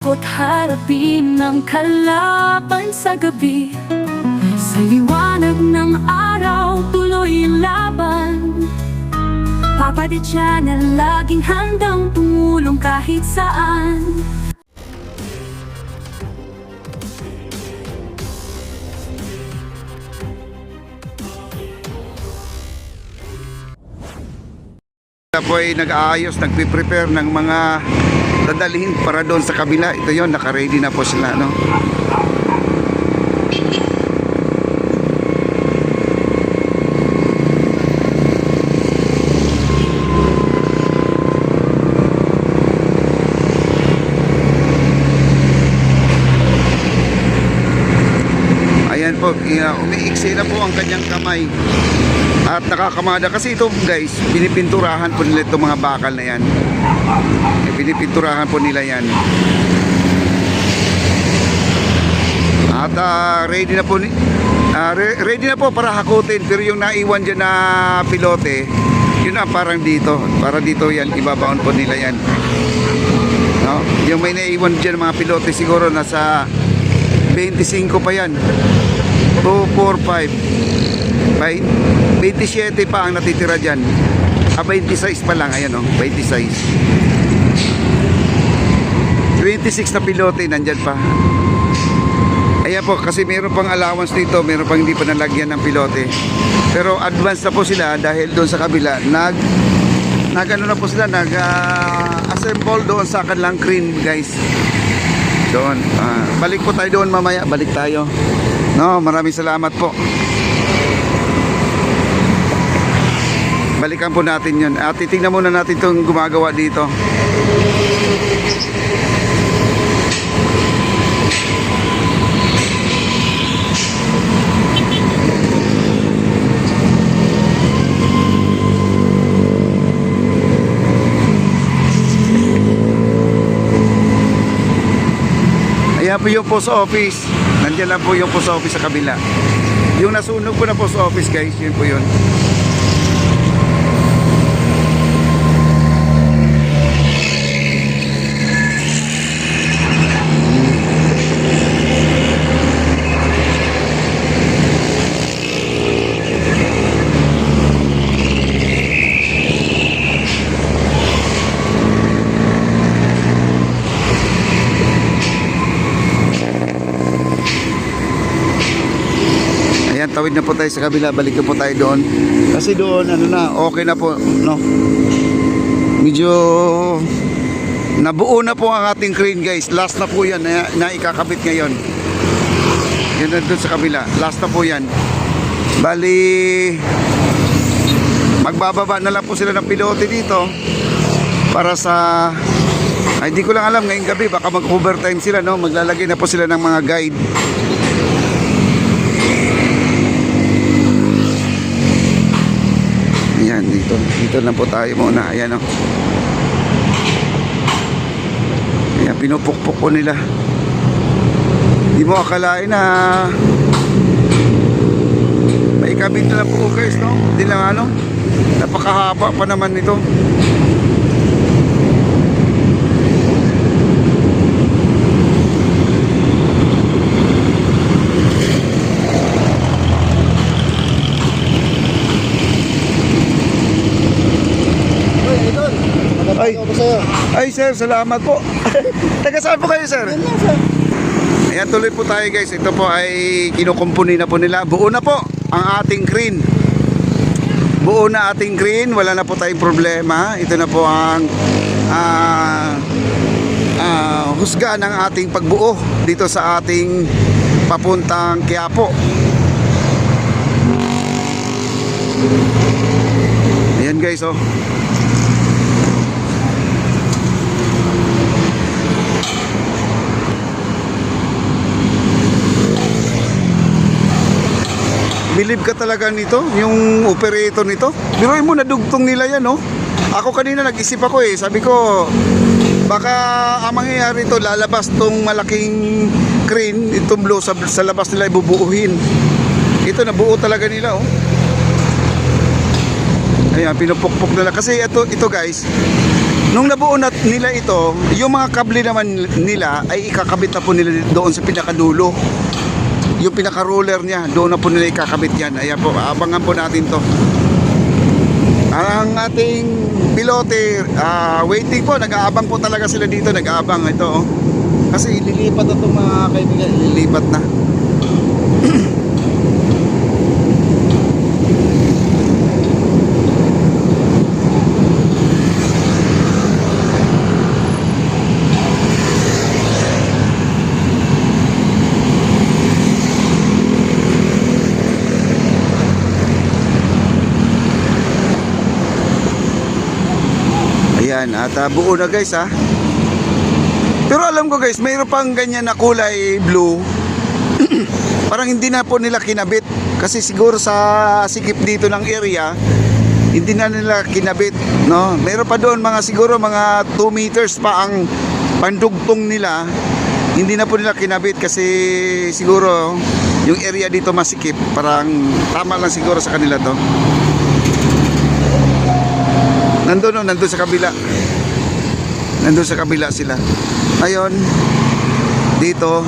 At harapin ng kalaban sa gabi. Sa liwanag ng araw, tuloy ang laban. Papa De Channel, laging handang tumulong kahit saan. Po ay nag-aayos, nagpe-prepare ng mga dadalhin para doon sa kabila. Ito yon, naka-ready na po sila, no? Ayan po, umiiksi na po ang kanyang kamay. At nakakamada kasi ito guys, pinipinturahan po nila itong mga bakal na yan. Pinipinturahan po nila yan. At ready na po ready na po para hakutin. Pero yung naiwan dyan na pilote, yun na parang dito. Para dito yan, ibabaon po nila yan, no? Yung may naiwan dyan mga pilote siguro nasa 25 pa yan. 2, 4, 5 27 pa ang natitira dyan. 26 pa lang, ayan o, 26 na pilote nandyan pa. Ayan po, kasi meron pang allowance dito, meron pang hindi pa nalagyan ng pilote. Pero advance na po sila dahil doon sa kabila nag-ano na po sila, nag-assemble doon sa kanilang crane guys. Doon, balik po tayo doon mamaya, balik tayo, no? Maraming salamat po. Balikan po natin yun. At titingnan muna natin itong gumagawa dito. Ayan po yung post office. Nandiyan lang po yung post office sa kabila. Yung nasunog po na post office guys, yun po yun. Ayan, tawid na po tayo sa kabila, balik na po tayo doon. Kasi doon, ano na, okay na po, no? Medyo nabuo na po ang ating crane guys. Last na po yan na ikakabit ngayon. Yan na doon sa kabila, last na po yan. Bali, magbababa na lang po sila ng pilote dito para sa, ay di ko lang alam, ngayong gabi baka mag-overtime sila, no? Maglalagay na po sila ng mga guide. Ayan, dito lang po tayo muna. Ayan, oh. Ayan, pinupukpuk po nila. Di mo akalain na may kabit na lang po guys, no? Hindi lang ano, napakahaba pa naman nito. Ay sir, salamat po. Taga saan po kayo sir? Ayan, tuloy po tayo guys. Ito po ay kinukumpuni na po nila. Buo na po ang ating crane. Buo na ating crane. Wala na po tayong problema. Ito na po ang husga ng ating pagbuo dito sa ating papuntang Quiapo. Ayan guys, oh. Believe ka talaga nito, yung operator nito. Biruin mo, nadugtong nila yan, no? Ako kanina nag-isip ako sabi ko baka ang mangyayari ito, lalabas tong malaking crane, itong blow sa labas nila ibubuuhin. Ito nabuo talaga nila, oh. Ayan, pinupukpok nila kasi ito guys, Nung nabuo na nila ito, yung mga kable naman nila ay ikakabit na po nila doon sa pinakadulo. Yung pinaka-roller niya, doon na po nila ikakabit yan. Ayan po, abangan po natin to. Ang ating pilote, waiting po, nag-aabang po talaga sila dito, nag-aabang ito. Oh. Kasi ililipat na itong mga kaibigan, ililipat na. Ayan, at buo na guys ha. Pero alam ko guys, mayroon pang ganyan na kulay blue. Parang hindi na po nila kinabit. Kasi siguro sa sikip dito ng area, hindi na nila kinabit, no? Mayroon pa doon mga siguro mga 2 meters pa ang pandugtong nila. Hindi na po nila kinabit kasi siguro yung area dito masikip. Parang tama lang siguro sa kanila to. Nandun sa kabila. Nandun sa kabila sila. Ayun. Dito.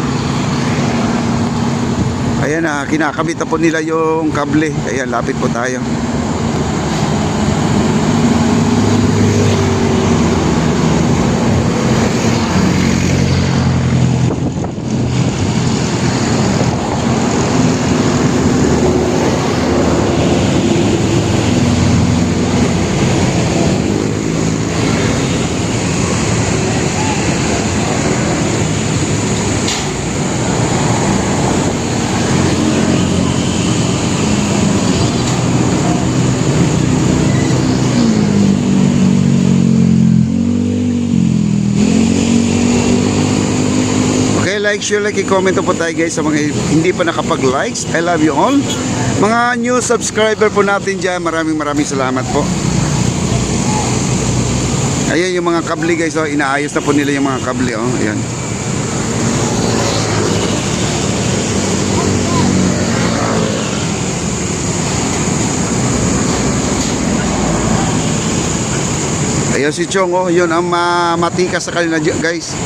Ayan na, kinakabit na po nila yung kable. Ayan, lapit po tayo. Like, share, like, i-comment po tayo guys sa mga hindi pa nakapag-likes. I love you all. Mga new subscriber po natin dyan, maraming salamat po. Ayan yung mga kable guys, oh. Inaayos na po nila yung mga kable, oh. Ayan. Ayan si Chong, oh. Yun ang matikas sa kanila guys.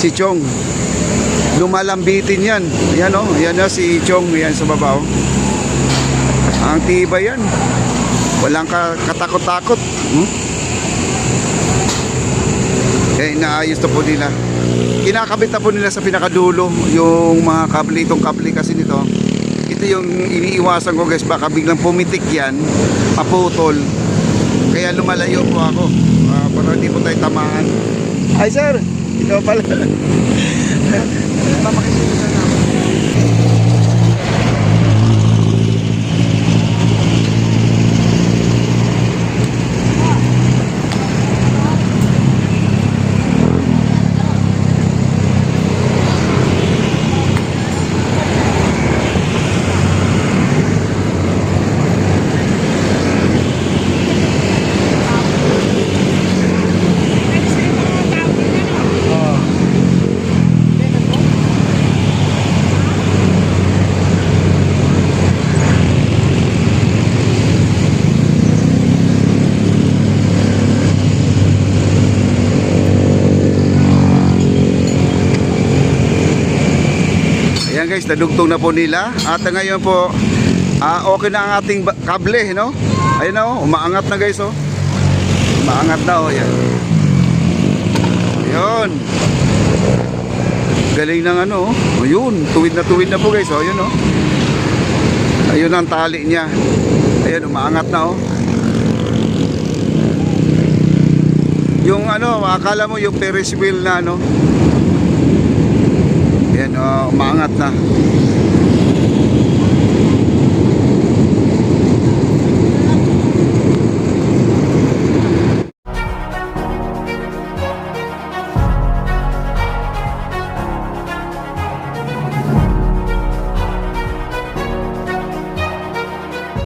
Si Chong. Lumalambitin yan. Ayan o, ayan o si Chong. Ayan sa baba o. Ang tibay yan. Walang katakot-takot. Kaya inaayos na po nila. Kinakabit na po nila sa pinakadulo yung mga kable. Itong kable kasi nito, ito yung iniiwasan ko guys. Baka biglang pumitik yan, maputol. Kaya lumalayo po ako para hindi po tayo tamaan. Ay sir, ito pala. Mamakisusan namin. Ayan guys, nadugtong na po nila. At ngayon po, okay na ang ating kable, no? Ayun na, umaangat na guys, oh. Umaangat na, oh. Ayan. Ayun. Galing ng ano, oh. Ayun, tuwid na po guys, oh. Ayun, oh. Ayun ang tali niya. Ayun, umaangat na, oh. Yung ano, akala mo yung Ferris wheel na, no? Ayan, umaangat na.